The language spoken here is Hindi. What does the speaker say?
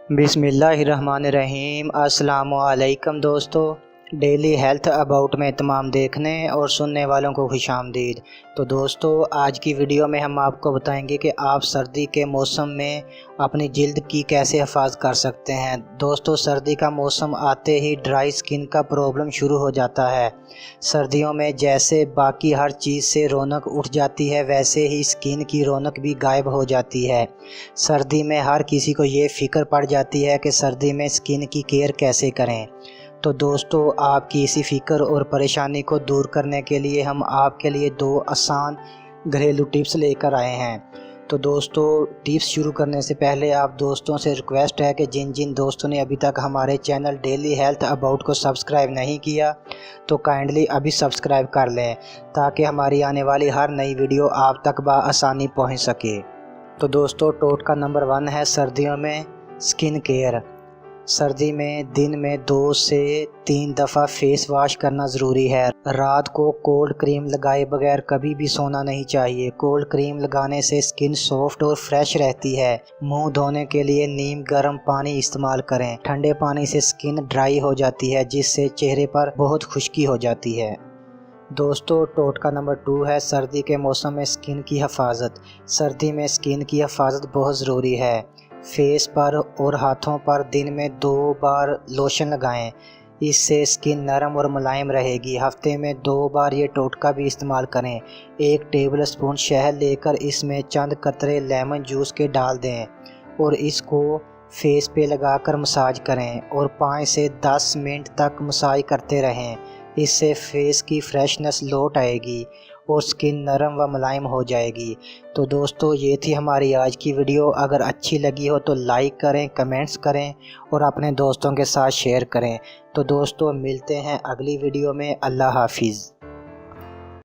बिस्मिल्लाहिर्रहमानिर्रहीम। अस्सलामुअलैकुम दोस्तों, डेली हेल्थ अबाउट में तमाम देखने और सुनने वालों को खुशामदीद। तो दोस्तों, आज की वीडियो में हम आपको बताएंगे कि आप सर्दी के मौसम में अपनी जिल्द की कैसे हिफाज कर सकते हैं। दोस्तों, सर्दी का मौसम आते ही ड्राई स्किन का प्रॉब्लम शुरू हो जाता है। सर्दियों में जैसे बाकी हर चीज़ से रौनक उठ जाती है, वैसे ही स्किन की रौनक भी गायब हो जाती है। सर्दी में हर किसी को ये फ़िक्र पड़ जाती है कि सर्दी में स्किन की केयर कैसे करें। तो दोस्तों, आपकी इसी फ़िक्र और परेशानी को दूर करने के लिए हम आपके लिए 2 आसान घरेलू टिप्स लेकर आए हैं। तो दोस्तों, टिप्स शुरू करने से पहले आप दोस्तों से रिक्वेस्ट है कि जिन जिन दोस्तों ने अभी तक हमारे चैनल डेली हेल्थ अबाउट को सब्सक्राइब नहीं किया तो काइंडली अभी सब्सक्राइब कर लें, ताकि हमारी आने वाली हर नई वीडियो आप तक बआसानी पहुँच सके। तो दोस्तों, टोटका नंबर 1 है सर्दियों में स्किन केयर। सर्दी में दिन में 2 से 3 दफ़ा फेस वॉश करना ज़रूरी है। रात को कोल्ड क्रीम लगाए बगैर कभी भी सोना नहीं चाहिए। कोल्ड क्रीम लगाने से स्किन सॉफ्ट और फ्रेश रहती है। मुंह धोने के लिए नीम गर्म पानी इस्तेमाल करें। ठंडे पानी से स्किन ड्राई हो जाती है, जिससे चेहरे पर बहुत खुश्की हो जाती है। दोस्तों, टोटका नंबर 2 है सर्दी के मौसम में स्किन की हिफाजत। सर्दी में स्किन की हिफाजत बहुत ज़रूरी है। फेस पर और हाथों पर दिन में 2 बार लोशन लगाएं। इससे स्किन नरम और मुलायम रहेगी। हफ्ते में 2 बार ये टोटका भी इस्तेमाल करें। 1 टेबलस्पून शहद लेकर इसमें चंद कतरे लेमन जूस के डाल दें और इसको फेस पे लगाकर मसाज करें और 5 से 10 मिनट तक मसाज करते रहें। इससे फेस की फ्रेशनेस लौट आएगी और स्किन नरम व मुलायम हो जाएगी। तो दोस्तों, ये थी हमारी आज की वीडियो। अगर अच्छी लगी हो तो लाइक करें, कमेंट्स करें और अपने दोस्तों के साथ शेयर करें। तो दोस्तों, मिलते हैं अगली वीडियो में। अल्लाह हाफिज़।